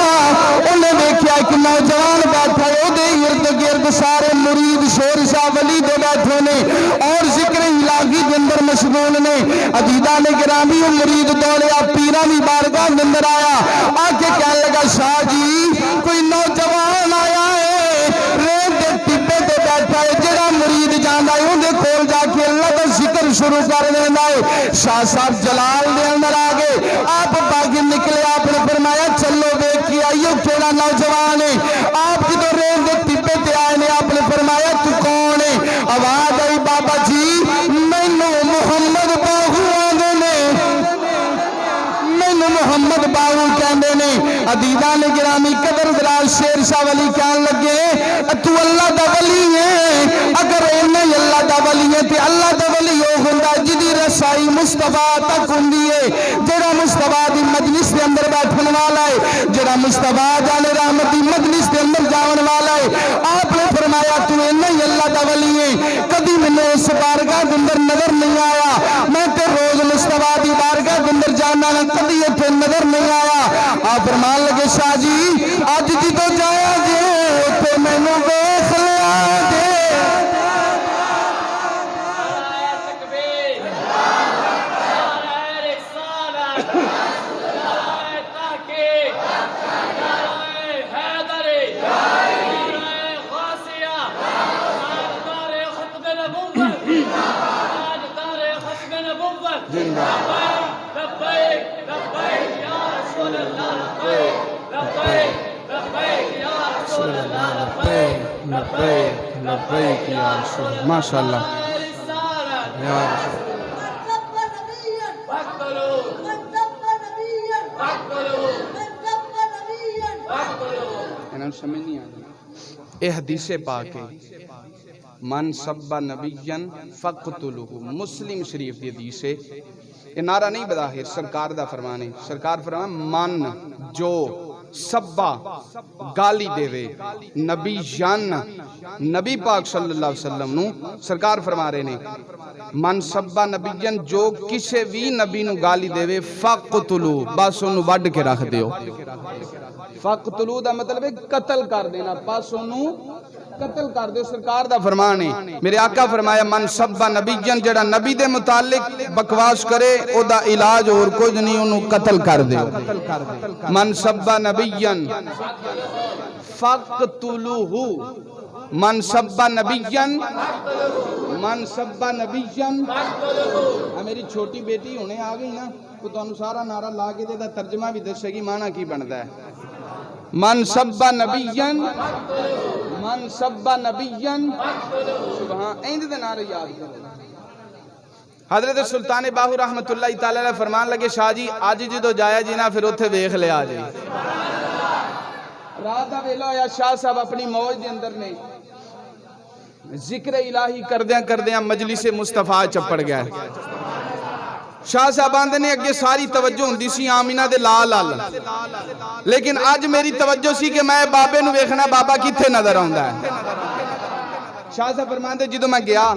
انہیں دیکھا ایک نوجوان بیٹھا ہے او دے ارد گرد سارے مرید شیر شاہ ولی دے بیٹھے نے اور ذکر الہی دے مشغول نے عزیزان گرامی مرید دوڑیا پیران دی بارگاہ اندر آیا آ کے کہنے لگا شاہ جی کوئی نوجوان آیا ہے ریت دے ٹبے تے بیٹھا ہے جڑا مرید جاندا ہے اون دے کول جا کے اللہ دا ذکر شروع کر دیندا ہے شاہ صاحب جلال دے اندر آ گئے آپ باغ نکلے آپ نے فرمایا چلو دیکھ کے آئیو کیڑا نوجوان ہے آپ جدو ریت دے ٹبے تے آئے نے آپ نے فرمایا تو کون ہے آواز آئی بابا جی مینوں محمد باہو آندے نے مینوں محمد باہو کہندے نے عزیزان گرامی قدر دراز شیر شاہ ولی کہن لگے تو اللہ دا ولی ہے اگر نہیں اللہ دا ولی ہے تے اللہ دا ولی او ہوندا جدی رسائی مصطفیٰ تک ہوندی ہے جڑا مصطفیٰ دی مجلس دے اندر بیٹھن والا ہے جڑا مصطفیٰ جان رحمت دی مجلس دے اندر جاون والا ہے آپ نے فرمایا تو نہیں اللہ دا ولی ہے کبھی مینوں اس بارگاہ دے اندر نظر نہیں آیا میں تے روز مصطفیٰ دی بارگاہ دے اندر جانا کبھی ایتھے نظر نہیں آیا آپ فرمان لگے شاہ جی اج جدوں جایا جے تے مینوں ویکھ لیا جے ماشاءاللہ اے حدیث پاک ہے من سب نبیًا فقتلہ مسلم شریف دی حدیث ہے یہ نعرہ نہیں بظاہر سرکار دا فرمانے سرکار فرمان من جو سبا گالی دے وے نبی جان نبی پاک صلی اللہ علیہ وسلم نو سرکار فرما رہے نے من سبا نبی جان جو کسے بھی نبی نو گالی دے وے فقتلو بس انو وڈ کے رکھ دیو فقتلو دا مطلب ہے قتل کر دینا پاس انو قتل کر دے سرکار دا فرمانے میرے آقا فرمایا من سبا نبی جن جڑا نبی دے متعلق بکواس کرے او دا علاج اور کچھ نہیں انہوں قتل کر دے من سبا نبی جن فقتلوہو من سبا نبی جن من سبا نبی جن میری چھوٹی بیٹی ہونے آگئی نا تو انہوں سارا نعرہ لاغے دے دا ترجمہ بھی دسے گی معنی کی بندہ ہے من سبا نبیًا من سبا نبیًا سبحان ایند دے نعرہ یاد کرو حضرت سلطان باہو رحمت اللہ تعالیٰ علیہ فرمان لگے شاہ جی آج جی تو جایا جی نا پھر اتھے ویکھ لے آ جائے رات دا ویلا ہویا شاہ صاحب اپنی موج دے اندر نے ذکر الہی کردیاں مجلس مصطفیٰ چپڑ گیا شاہ صاحبان نے اگے ساری توجہ ہوندی سی آمینہ دے لال لیکن آج میری توجہ سی کہ میں بابے نو ویکھنا بابا کتھے نظر آندا ہے شاہ صاحب فرمان دے جدو میں گیا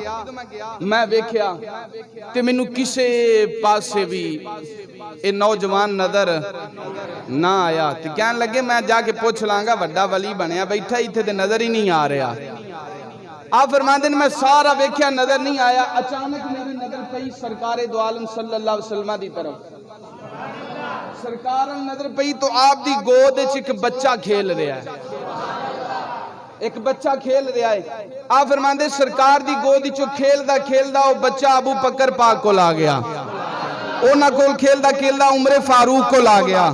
میں ویکھیا تے مینوں کسے پاسے بھی اے نوجوان نظر نہ آیا تے کہن لگے میں جا کے پوچھ لانگا وڈا ولی بنیا بیٹھا ایتھے تے نظر ہی نہیں آ رہا آپ فرمان دے میں سارا ویکھیا نظر نہیں آیا اچانک میری نظر پئی سرکار دو عالم صلی اللہ علیہ وسلم دی طرف سرکار نظر پئی تو آپ دی گود وچ ایک بچہ کھیل رہا ہے ایک بچہ کھیل رہا ہے آپ فرمان دے سرکار دی گود وچ کھیلدا وہ بچہ ابو بکر پاک کو لا گیا اونا کول کھیلدا عمر فاروق کو لا گیا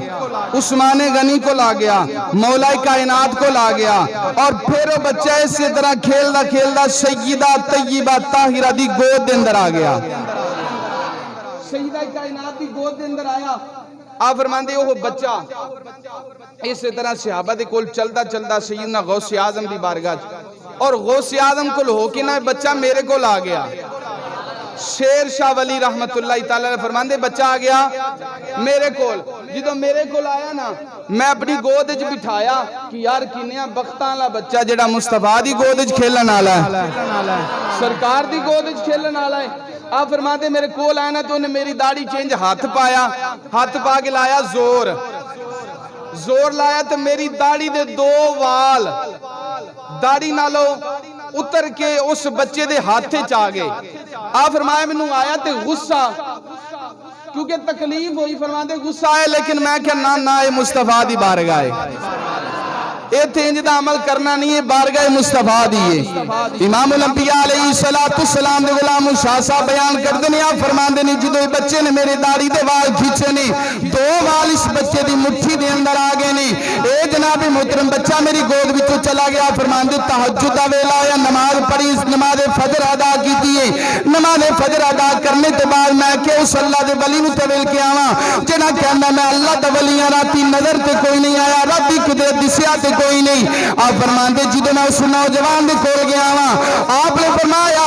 عثمان غنی کو لا گیا مولا کائنات کو لا گیا اور پھر وہ بچہ اسی طرح کھیلدا سیدہ طیبہ طاہرہ دی گود دے اندر آ گیا سیدہ کائنات دی گود دے اندر آیا آپ فرمان دے وہ بچہ اسی طرح صحابہ دے کول چلدا سیدنا غوث اعظم دی بارگاہ اور غوث اعظم کول ہو کے نہ بچہ میرے کول آ گیا شیر شاہ ولی رحمت اللہ تعالیٰ فرمان دے بچہ آ گیا میرے کول جدو میرے کول آیا نا میں اپنی گود وچ بٹھایا کہ یار کنیا بختاں والا بچہ جڑا مصطفیٰ دی گود وچ کھیلن والا ہے سرکار دی گود وچ کھیلن والا ہے آپ فرمان دے میرے کول آیا نا تو انہیں میری داڑھی چینج ہاتھ پا کے لایا زور لایا تو میری داڑھی دے دو وال داڑھی نالو اتر کے اس بچے دے ہاتھے چاہ گئے. آپ فرمایا مینوں آیا تے غصہ کیونکہ تکلیف ہوئی. فرماتے غصہ آیا لیکن میں کہ نہ اے مصطفیٰ دی بارگاہ اے تھے انجدہ عمل کرنا نہیں ہے بارگاہ مصطفیٰ دیئے. امام الانبیاء علیہ السلام دے غلام شاہ صاحب بیان کر دینے آپ فرمان دینے جدو بچے نے میرے داڑھی دے وال کھیچے نے 2 وال اس بچے دی مٹھی دے اندر آگے نے. اے جناب محترم بچہ میری گود بچوں چلا گیا. فرمان دے تہجد دا ویلا یا نماز پڑھی نماز فجر ادا کی دیئے. نماز فجر ادا کرنے تو بعد میں کہ اس اللہ دے ولی نو طویل کے آواں جنہ کہنا میں اللہ دا ولیاں راتی نظر تے کوئی نہیں آیا راتی قدرت دسیا تے کوئی نہیں. آپ فرمان دے جدو میں اس نوجوان دے کھول گیا ہاں آپ نے فرمایا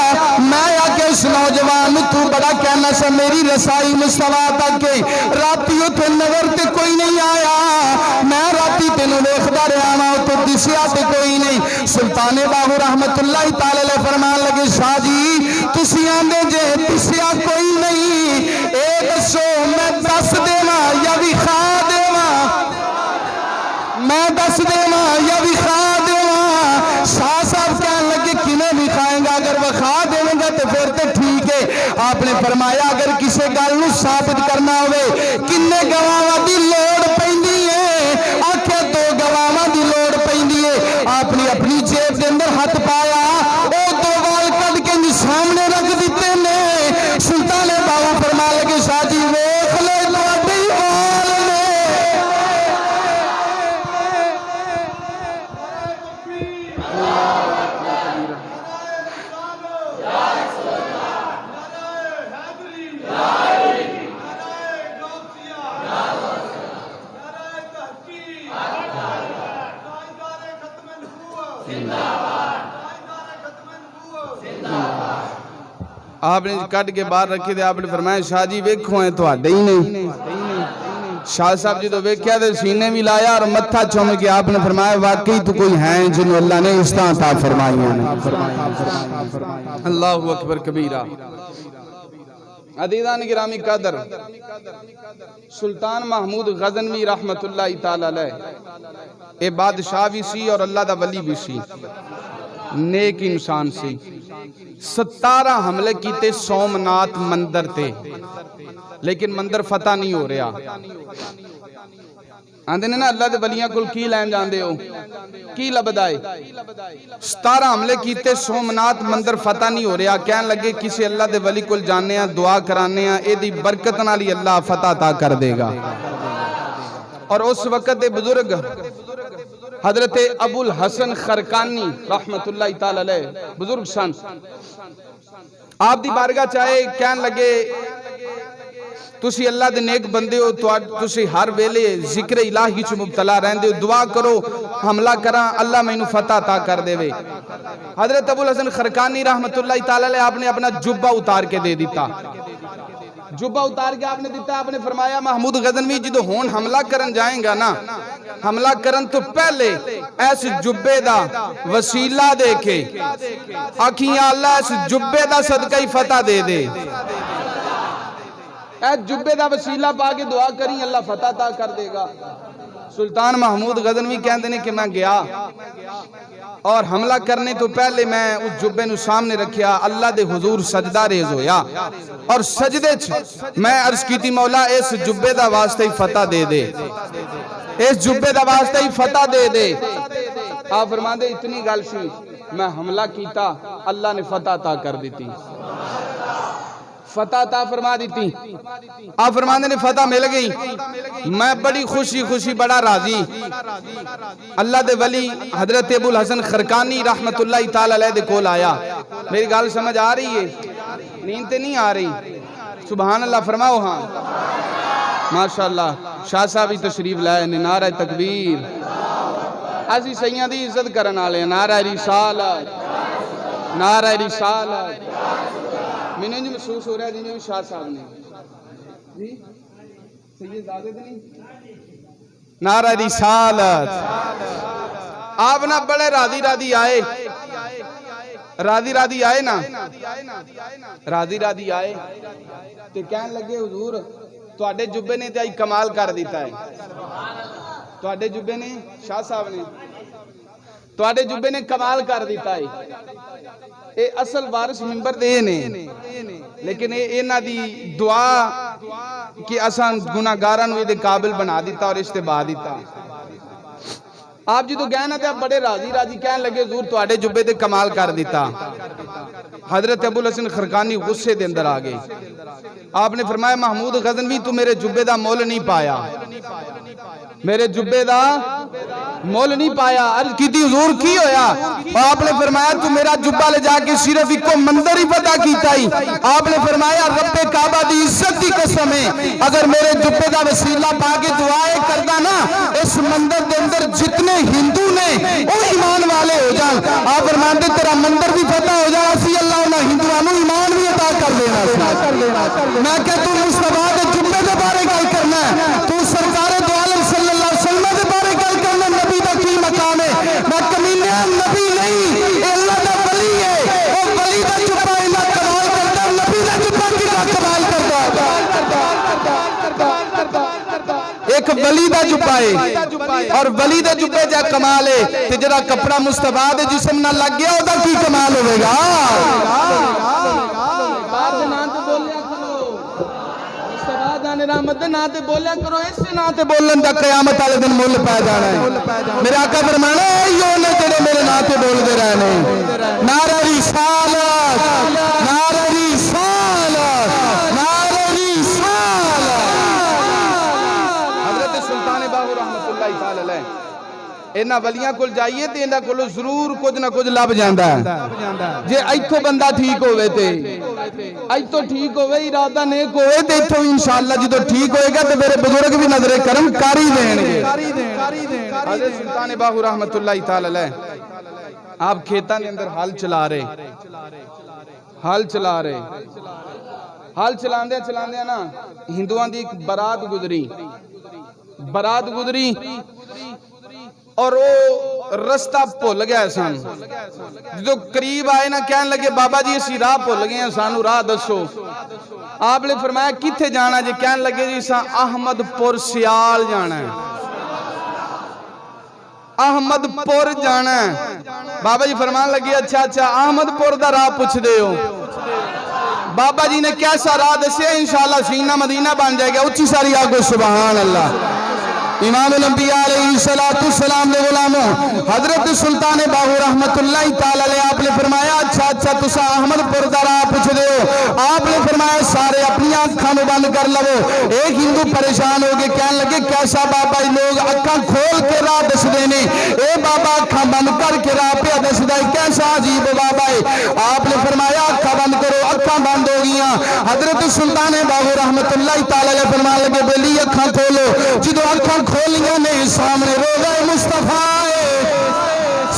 میں آ کے اس نوجوان تو بڑا کہنا سا میری رسائی مصطفیٰ تک کے راتیوں تے نظر تے کوئی نہیں آیا میں راتی تینوں دیکھدا رہا ہاں تو دسیا تے کوئی نہیں. سلطان باہو رحمت اللہ تعالی علیہ فرمان لگے شاہ جی تسی آندے جے دسیا کوئی نہیں اے دسو میں دس دیواں یا وکھا دیواں میں دس دیواں یا وکھا دیواں. شاہ صاحب کہنے لگے کنے وکھائیں گا اگر وکھا دیواں گا تو پھر تو ٹھیک ہے. آپ نے فرمایا اگر کسی گل نو ثابت کرنا ہوئے کنے گواواں دی لوڑ پیندی ہے آکھے 2 گواواں دی لوڑ پیندی ہے. آپ نے اپنی جیب دے اندر ہاتھ پایا او 2 وال کڈ کے سامنے رکھ دیتے نے. سلطان باہو فرما لگے شاہ جی ویکھ لے تواڈے وال نے آپ نے کٹ کے باہر رکھی تھے. آپ نے فرمایا شاہ جی ویکھو ہیں تو آڈے ہی نہیں. شاہ صاحب جی تو ویکھیا تھے سینے بھی لایا اور متھا چوم کے آپ نے فرمایا واقعی تو کوئی ہیں جنہوں اللہ نے اس طرح عطا فرمائی ہیں. اللہ اکبر کبیرہ. عزیزان گرامی قدر سلطان محمود غزنوی رحمت اللہ تعالی علیہ اے بادشاہ بھی سی اور اللہ دا ولی بھی سی نیک انسان سی. 17 حملے کیتے سومنات مندر تے لیکن مندر فتح نہیں ہو رہا. آندے نے نا اللہ دے ولیاں کل کی لین جاندے ہو کی لبدائے 17 حملے کیتے سومنات مندر فتح نہیں ہو رہا. کہنے لگے کسی اللہ دے ولی کل جانے ہیں دعا کرانے ہیں اے دی برکت نالی اللہ فتح عطا کر دے گا. اور اس وقت دے بزرگ حضرت ابو الحسن خرقانی رحمت اللہ تعالی علیہ بزرگ سن آپ دی بارگاہ چاہے کہن لگے تسی اللہ دے نیک بندے ہو تسی ہر ویلے ذکر الہی چ مبتلا رہندے ہو دعا کرو حملہ کراں اللہ مینوں فتح عطا کر دے وے. حضرت ابو الحسن خرقانی رحمت اللہ تعالی علیہ آپ نے اپنا جبہ اتار کے دے دیتا. جبہ اتار کے آپ نے دیتا. آپ نے فرمایا محمود غزنوی جدو ہون حملہ کرن جائیں گا نا حملہ کرن تو پہلے ایس جبے دا وسیلہ دے کے آکھیاں اللہ اس جبے دا صدقہ ہی فتح دے دے. اے جبے دا وسیلہ پا کے دعا کریں اللہ فتح عطا کر دے گا. سلطان محمود غزنوی کہندے نے کہ میں گیا اور حملہ کرنے تو پہلے میں اس جبے نو سامنے رکھیا اللہ دے حضور سجدہ ریز ہویا اور سجدے میں عرض کی تھی مولا اس جبے دا واسطہ ہی فتح دے دے اس جبے دا واسطہ ہی فتح دے دے. آپ فرمان دے اتنی گل سی میں حملہ کیتا اللہ نے فتح عطا کر دیتی فتح عطا فرما دیتی. آپ فرماندے نے فتح مل گئی میں بڑی خوشی بڑا راضی. اللہ دے ولی حضرت ابو الحسن خرقانی رحمت اللہ تعالی علیہ دے کول آیا. میری گل سمجھ آ رہی ہے نیند تے نہیں آ رہی سبحان اللہ فرماؤ ہاں ماشاءاللہ. شاہ صاحب ہی تشریف لائے نے نعرہ تکبیر. اسی سیاں دی عزت کرن والے نعرہ رسالت نعرہ رسالت. میں نے جو محسوس ہو رہا ہے جنہیں شاہ صاحب نے جی سید زادے نہیں نعرہ رسالت. آپ نہ بڑے راضی آئے راضی آئے نا راضی آئے تے کہن لگے حضور تواڈے جبے نے تے آئی کمال کر دیتا ہے. تواڈے جبے نے شاہ صاحب نے ਤੁਹਾਡੇ ਜੁੱਬੇ ਨੇ ਕਮਾਲ ਕਰ ਦਿੱਤਾ ਹੈ। ਇਹ ਅਸਲ ਵਾਰਿਸ ਮਿੰਬਰ ਦੇ ਨੇ, ਲੇਕਿਨ ਇਹਨਾਂ ਦੀ ਦੁਆ ਕਿ ਅਸਾਂ ਗੁਨਾਹਗਾਰਾਂ ਨੂੰ ਇਹਦੇ ਕਾਬਿਲ ਬਣਾ ਦਿੱਤਾ ਔਰ ਇਸ਼ਤਬਾ ਦਿੱਤਾ। آپ جی تو گئے نا تھے آپ بڑے راضی کہنے لگے حضور تواڈے جبے دے کمال کر دیتا۔ حضرت ابو الحسن خرقانی غصے دے اندر آگئے، آپ نے فرمایا محمود غزنوی تو میرے جبے دا مول نہیں پایا، میرے جبے دا مول نہیں پایا۔ عرض کی تھی حضور کی ہویا؟ آپ نے فرمایا تو میرا جبہ لے جا کے صرف ایک کو مندر ہی پتا کیتا ہی۔ آپ نے فرمایا رب کعبہ دی عزت دی قسم ہے اگر میرے جبے دا وسیلہ پا کے دعائیں کردا نا اس مندر دے اندر جتنے ہندو نے وہ ایمان والے ہو جان۔ آپ فرماندے تیرا مندر بھی فتح ہو جائے اسی اللہ انہاں ہندوانوں ایمان بھی عطا کر دینا سی۔ میں کہ تو مصطفیٰ دے جبے دے بارے گل کرنا ہے، تو سرکار دو عالم صلی اللہ علیہ وسلم دے بارے گل کرنا، نبی دا کی مقام ہے؟ میں کمینے نبی نہیں، اے اللہ دا ولی ہے، وہ ولی دا جبہ اللہ کمال کرتا ہے، نبی دا جبہ کی کمال کرتا ہے۔ ایک ولی دا جبہ ہے اور ولی دا جبہ جا کمال ہے تے جڑا کپڑا مصطفیٰ دے جسم نہ لگ گیا او دا کی کمال ہوے گا؟ رحمت دے ناں تے بولیا کرو، اس ناں تے بولن دا قیامت والے دن مل پا جانا ہے۔ میرے آقا فرمانا ہے یو نے جڑے میرے ناں تے بول دے رہنے، نعرہ رسالت، نعرہ رسالت، نعرہ رسالت۔ حضرت سلطان باہو رحمت اللہ تعالی علیہ انہاں ولیاں کول جائیے تے انہاں کولوں ضرور کچھ نہ کچھ لب جاندا ہے۔ جے ایتھوں بندہ ٹھیک ہوئے تے ایتھوں ٹھیک ہوئے، ارادہ نیک ہوئے تے ایتھوں انشاءاللہ جدو ٹھیک ہوئے گا تے میرے بزرگ بھی نظر کرم کاری دین گے۔ حضرت سلطان باہو رحمت اللہ تعالی علیہ آپ کھیتاں دے اندر حال چلا رہے، حال چلاندے نا ہندوؤں دی ایک برات گزری اور وہ رستہ بھول گیا سن۔ جو قریب آئے نا کہنے لگے بابا جی اسی راہ بھول گئے ہیں، سانو راہ دسو۔ آپ نے فرمایا کتھے جانا جی؟ کہنے لگے جی سان احمد پور سیال جانا ہے، احمد پور جانا ہے۔ بابا جی فرمان لگے اچھا احمد پور دا راہ پوچھ دے ہو۔ بابا جی نے کیسا راہ دسے؟ انشاءاللہ سینہ مدینہ بن جائے گا، اچھی ساری آگو سبحان اللہ۔ امام الانبیاء علیہ السلام نے غلاموں حضرت سلطان باہو رحمت اللہ تعالی علیہ آپ نے فرمایا اچھا تسا احمد پور دا راہ پوچھ دے ہو۔ آپ نے فرمایا سارے اپنی آنکھاں نو بند کر لو۔ ایک ہندو پریشان ہو کے کہنے لگے کیسا بابا لوگ اکھاں کھول کے راہ دس دینے، اے بابا اکھاں بند کر کے راہ پہ دس دے، کیسا عجیب بابا ہے؟ آپ نے فرمایا اکھاں بند کرو، اکھاں بند ہو گیاں۔ حضرت سلطان باہو رحمت اللہ تعالی علیہ فرمان لگے بیلی اکھاں کھولو۔ جدو اکھاں کھولیاں نے سامنے روضہ مصطفیٰ ہے،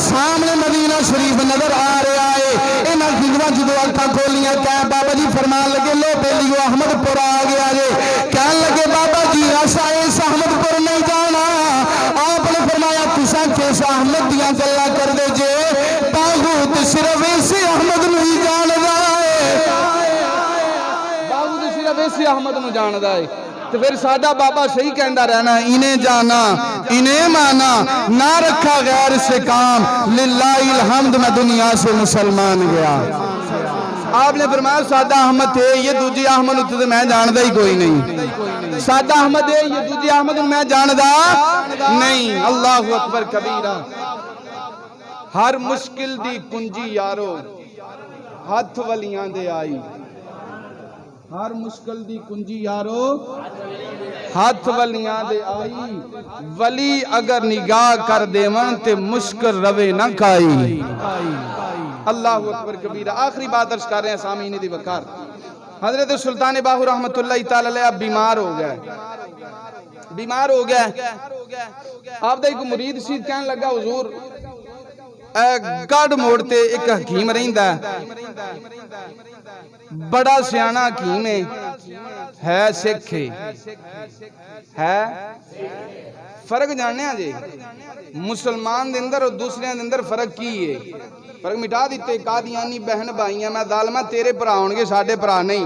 سامنے مدینہ شریف نظر آ رہا ہے۔ انہاں ہندوؤں جدو اکھاں کھولیاں کہہ بابا جی فرمان لگے لو بیلیو احمد پور آ گیا جے۔ کہنے لگے بابا جی ایسا اس احمد پور نہیں جانا۔ آپ نے فرمایا تساں کیسا احمد دیاں گلاں کر دے جے، باغوت صرف اسے احمد نو ہی جاندا ہے، باغوت صرف اسے احمد نو جاندا ہے۔ تو پھر سادہ بابا صحیح کہندہ رہنا، انہیں جانا انہیں مانا، نہ رکھا غیر سے کام، للہ الحمد میں دنیا سے مسلمان گیا۔ آپ نے فرمایا سادہ احمد ہے یہ دوجی احمد تو میں جاندہ ہی کوئی نہیں، سادہ احمد ہے یہ دوجی احمد میں جاندہ نہیں۔ اللہ اکبر کبیرہ۔ ہر مشکل دی کنجی یارو ہاتھ ولیاں دے آئی، ہر مشکل دی کنجی یارو ہاتھ ولیاں دے آئی، ولی اگر نگاہ کر دیون تے مشکل روے نہ کائی۔ اللہ اکبر کبیرہ۔ آخری بات عرض کر رہے ہیں سامعین دی وقار، حضرت سلطان باہو رحمت اللہ تعالی علیہ بیمار ہو گئے، آپ دا ایک مرید سید کہنے لگا حضور گاڑ موڑتے ایک حکیم رہندہ بڑا سیانہ حکیم ہے سکھ ہے فرق جاننے ہیں جی مسلمان دے اندر اور دوسرے دے اندر فرق کی ہے؟ فرق مٹا دیتے قادیانی بہن بھائیاں میں ظالمہ تیرے پرا ہونگے ساڑھے پرا نہیں،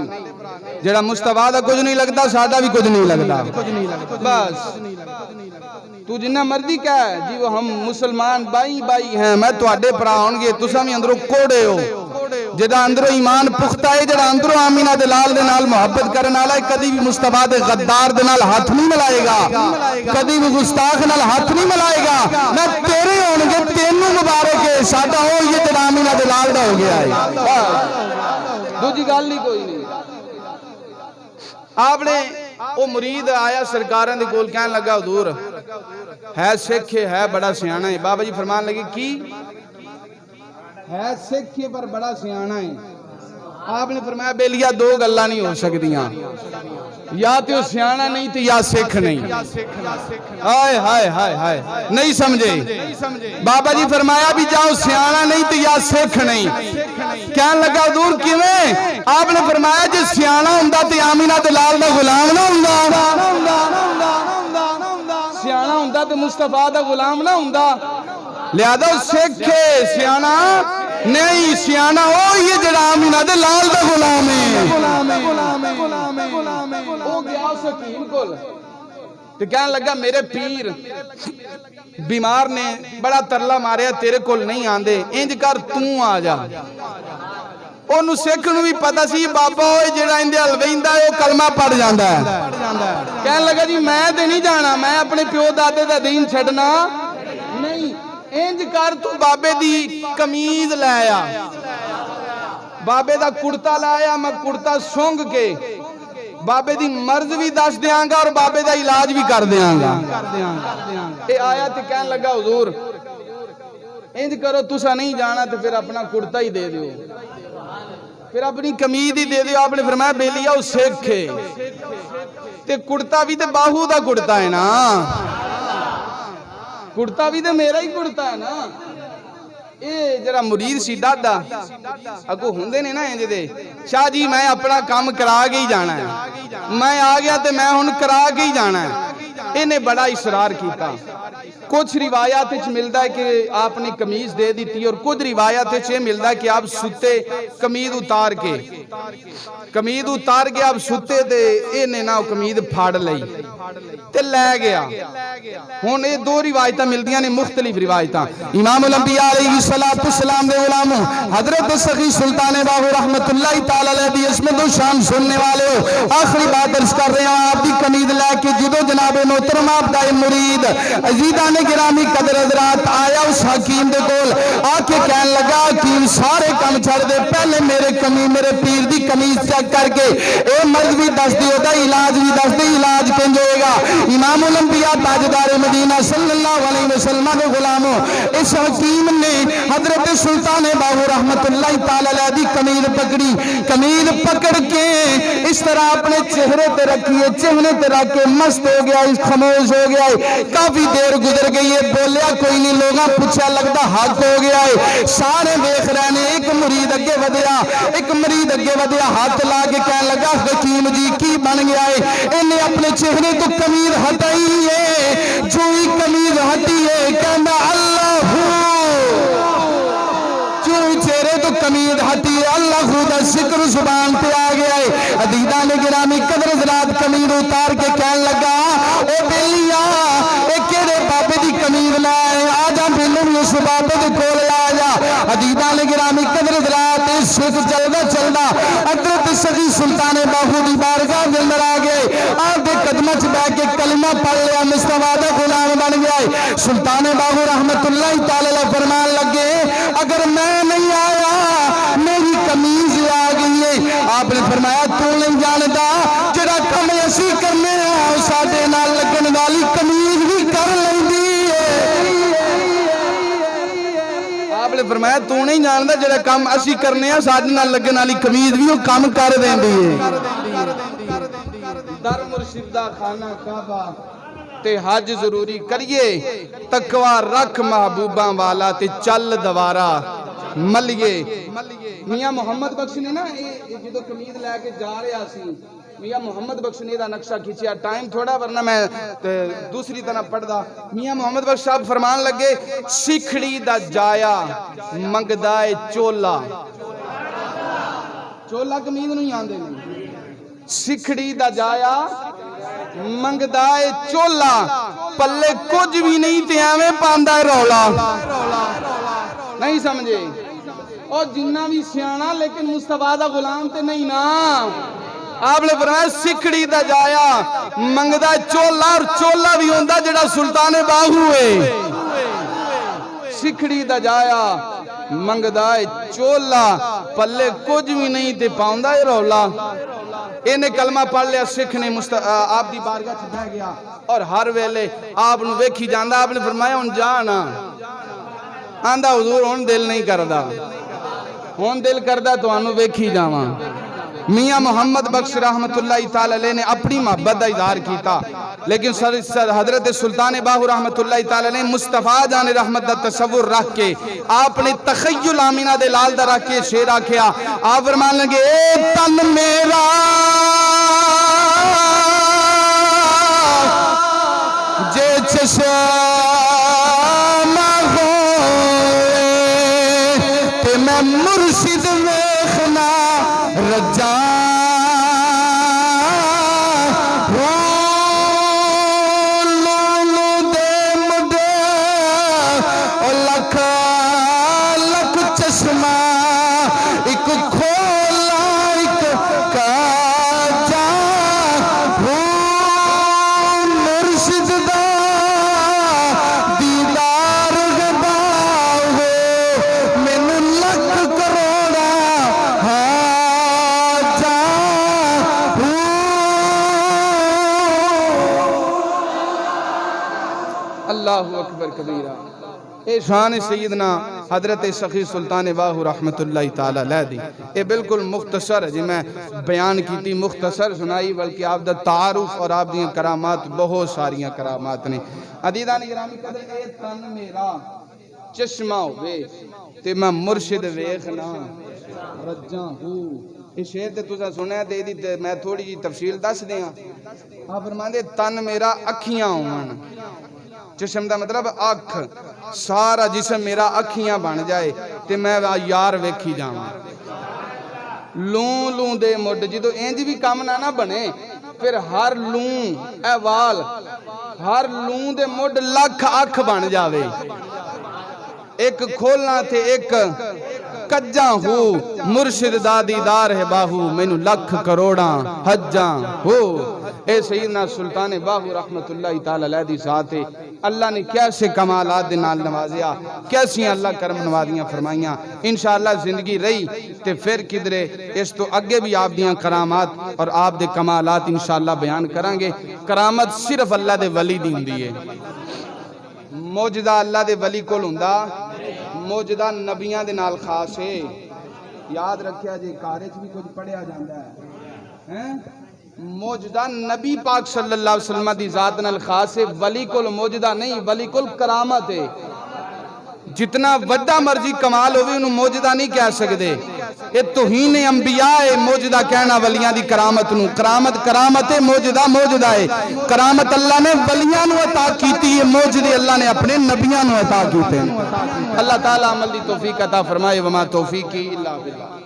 جڑا مصطفیٰ دا کچھ نہیں لگتا سادہ بھی کچھ نہیں لگتا، بس تو جنہ مرضی کہہ جی وہ ہم مسلمان بائی بائی ہیں میں تو آڈے پرا ہونگے تسا بھی اندروں کوڑے ہو جڑا اندروں ایمان پختہ ہے جڑا اندروں آمینہ دلال دے نال محبت کرنے والا ہے کدی بھی مصطفیٰ دے غدار دے نال ہاتھ نہیں ملائے گا کدی بھی گستاخ نال ہاتھ نہیں ملائے گا میں تیرے ہونگے تینوں مبارک ہے ساڈا ہو یہ جڑا آمینہ دلال دا ہو گیا ہے دوجی گل نہیں کوئی نہیں آپ نے وہ مرید آیا سرکاروں دے کول کہنے لگا حضور ہے سکھ ہے بڑا سیانا ہے بابا جی فرمان لگے کی ہے سکھ پر بڑا سیانا ہے آپ نے فرمایا بیلیا دو گلا نہیں ہو سکتیاں یا تو سیانا نہیں تو یا سکھ نہیں ہائے ہائے ہائے ہائے نہیں سمجھے بابا جی فرمایا بھی جاؤ سیانا نہیں تو یا سکھ نہیں کہنے لگا حضور کیویں آپ نے فرمایا جی سیانا ہوندا تے آمینہ دلال دا غلام نہ ہوندا سیانا ہوندا تے مصطفیٰ دا غلام نہ ہوندا لہذا سکھ سیانا نہیں سیانا ہو یہ جڑا آمینہ دلال دا غلام ہے وہ گیا اس حکیم کول تو کہنے لگا میرے پیر بیمار نے بڑا ترلا ماریا تیرے کول نہیں آندے انج کر توں آ جا انہوں سکھ نو بھی پتہ سی بابا ہوئے جڑا اندے الویندہ ہے وہ کلمہ پڑھ جاندہ ہے کہنے لگا جی میں تے نہیں جانا میں اپنے پیو دادے دا دین چھڑنا نہیں انج کر تو بابے دی کمیز لے آیا بابے دا کرتا لے آیا میں کرتا سونگ کے بابے دی مرض بھی دس دیاں گا اور بابے دا علاج بھی کر دیاں گا اے آیا تے کہنے لگا حضور انج کرو تسا نہیں جانا تو پھر اپنا کرتا ہی دے دیو پھر اپنی کمید ہی دے دیو آپ نے فرمایا بیلیا وہ سکھ ہے تے کرتا بھی تے باہو دا کرتا ہے نا کرتا بھی تے میرا ہی کرتا ہے نا اے جرا مرید سی دادا اگو ہوندے نے نا انج دے شاہ جی میں اپنا کام کرا کے ہی جانا ہے میں آ گیا تے میں ہن کرا کے ہی جانا ہے انہیں بڑا اصرار کیتا کچھ روایات وچ ملدا ہے کہ آپ نے قمیض دے دیتی اور کچھ روایات وچ یہ ملدا ہے کہ آپ ستے قمیض اتار کے آپ ستے تے انہیں نہ قمیض پھاڑ لئی تے لے گیا ہن یہ دو روایتاں ملدیاں نے مختلف روایتاں امام الانبیاء علیہ السلام دے غلاموں حضرت سخی سلطان باہو رحمت اللہ تعالی علیہ دی عظمت و شان سننے والے ہو آخری بات عرض کر رہے ہیں آپ دی قمید لے کے جدو جناب محترم آپ دا مرید عزیزان گرامی قدر حضرات آیا اس حکیم دے کول آ کے کہنے لگا حکیم سارے کام چھڑ دے پہلے میرے پیر دی قمیض چیک کر کے اے مرض بھی دس دے دا علاج بھی دس دے علاج کنج ہوئے گا امام الانبیاء تاجدار مدینہ صلی اللہ علیہ وسلم دے غلاموں اس حکیم نے حضرت سلطان باہو رحمت اللہ تعالی علیہ دی قمید پکڑ کے اس طرح اپنے چہرے تے رکھیے چہرے تے رکھ کے مست ہو گیا خاموش ہو گیا ہے کافی دیر گزر گئی ہے بولیا کوئی نہیں لوگاں پوچھا لگتا حق ہو گیا ہے سارے دیکھ رہے ہیں ایک مرید اگے ودیا ہاتھ لا کے کہنے لگا حکیم جی کی بن گیا ہے انہیں اپنے چہرے تو قمید ہٹائی ہے جو ہی قمید ہٹی ہے کہنا اللہ چہرے تو قمید ہٹی ہے اللہ خدا ذکر زبان پہ آ گیا ہے عزیزان گرامی قدر حضرات قمید اتار کے کہنے لگا اے بیلیا اے کیڑے بابے دی قمید لائے آجا بیلوں اس بابے دی کول آجا عزیزان گرامی قدر حضرات اس سکھ چلدا حضرت سخی سلطان باہو دی بارگاہ دے اندر آ گئے آپ دے قدمہ چ بیٹھ کے کلمہ پڑھ لیا مصطفیٰ دا غلام بن گیا ہے سلطان باہو رحمت اللہ تعالی فرمان لگے اگر میں نہیں آیا میری قمیض آ گئی ہے آپ نے فرمایا تو نہیں جانتا جڑا کم اسی کرنے ہیں ساڈے نال لگن والی قمیض بھی کر لیندی ہے آپ نے فرمایا تو نہیں جانتا جڑا کم اسی کرنے ہیں ساڈے نال لگن والی قمیض بھی وہ کم کر دیندی ہے در مرشد دا خانہ کعبہ تے حج ضروری کریے تقوی رکھ محبوباں والا تے چل دوارا ملیے میاں محمد بخش نے نا جدو قمید لے کے جا رہا سی میاں محمد بخش نے دا نقشہ کھینچیا ٹائم تھوڑا ورنہ میں دوسری طرح پڑھ دا میاں محمد بخش صاحب فرمان لگے سکھڑی دا جایا منگدائے چولا قمید نہیں آندے نہیں سکھڑی دا جایا منگدا ہے چولا پلے کچھ بھی نہیں تے ایویں پاندا ہے رولا نہیں سمجھے اور جنہ بھی سیانا لیکن مصطفیٰ دا غلام تے نہیں نا آپ نے فرمایا سکھڑی دا جایا منگدا چولا اور چولا بھی ہوندا جڑا سلطان باہو ہے سکھڑی دا جایا منگدا چولا پلے کچھ بھی نہیں تے پاؤندا ہے رولا انہیں کلمہ پڑھ لیا سکھ نے آپ دی بارگاہ چ بہ گیا اور ہر ویلے آپ نو ویکھی جاندا آپ نے فرمایا ہن جانا آندا حضور ہن دل نہیں کردا ہن دل کردا تانوں ویکھی جاواں میاں محمد بخش رحمت اللہ تعالی علیہ نے اپنی محبت دا اظہار کیتا لیکن حضرت سلطان باہو رحمت اللہ تعالی علیہ مصطفیٰ جان رحمت دا تصور رکھ کے آپ نے تخیل آمینہ دے لال دا رکھ کے شیر آکھیا آپ فرمان لگے اے تن میرا جے چشمہ ہوئے تے میں مرشد ویخنا رجا اللہ اکبر کبیرہ اے شان سیدنا حضرت سخی سلطان باہو رحمت اللہ تعالی علیہ دی اے بالکل مختصر جی میں بیان کی تھی مختصر سنائی بلکہ آپ دا تعارف اور آپ دی کرامات بہت ساریاں کرامات نے عزیزان گرامی قدر اے تن میرا چشمہ ہوئے تے میں مرشد ویخنا رجاں ہوں اس شیر تے تُسا سنیا دے دی میں تھوڑی جی تفصیل دس دیا آپ فرمان دے تن میرا اکھیاں ہوں چشم دا مطلب اکھ سارا جسم میرا اکھیاں بن جائے تے میں یار ویکھی جاواں لون لون دے مڈ جدو انج بھی کام نہ بنے پھر ہر لون اے وال ہر لون دے مڈ لکھ اکھ بن جاوے ایک کھولنا تھے ایک کجاں ہو مرشد دا دیدار ہے باہو مینو لکھ کروڑاں حجاں ہو اے سیدنا سلطان باہو رحمت اللہ تعالی علیہ دی ذات ہے اللہ نے کیسے کمالات دے نال نوازیا کیسی اللہ کرم نوازیاں فرمائیاں انشاءاللہ زندگی رہی تے پھر کدرے اس تو اگے بھی آپ دیاں کرامات اور آپ دے کمالات انشاءاللہ بیان کریں گے کرامت صرف اللہ دے ولی دی ہوندی ہے موجدہ اللہ دے ولی کول ہوندا موجدہ نبیاں دے نال خاص ہے یاد رکھیا جی کارج بھی کچھ پڑھیا جاندا ہے موجدہ نبی پاک صلی اللہ علیہ وسلم دی ذات نال خاص ہے ولی کول موجدہ نہیں ولی کول کرامت ہے جتنا وڈا مرضی کمال ہوئے انہوں موجدہ نہیں کہہ سکتے یہ توہین انبیاء ہے موجدہ کہنا ولیاں دی کرامت نو کرامت کرامت ہے موجدہ موجدہ ہے کرامت اللہ نے ولیاں نو عطا کیتی ہے موجدے اللہ نے اپنے نبیاں نو عطا کیتے ہیں اللہ تعالیٰ عمل دی توفیق عطا فرمائے وما توفیقی اللہ باللہ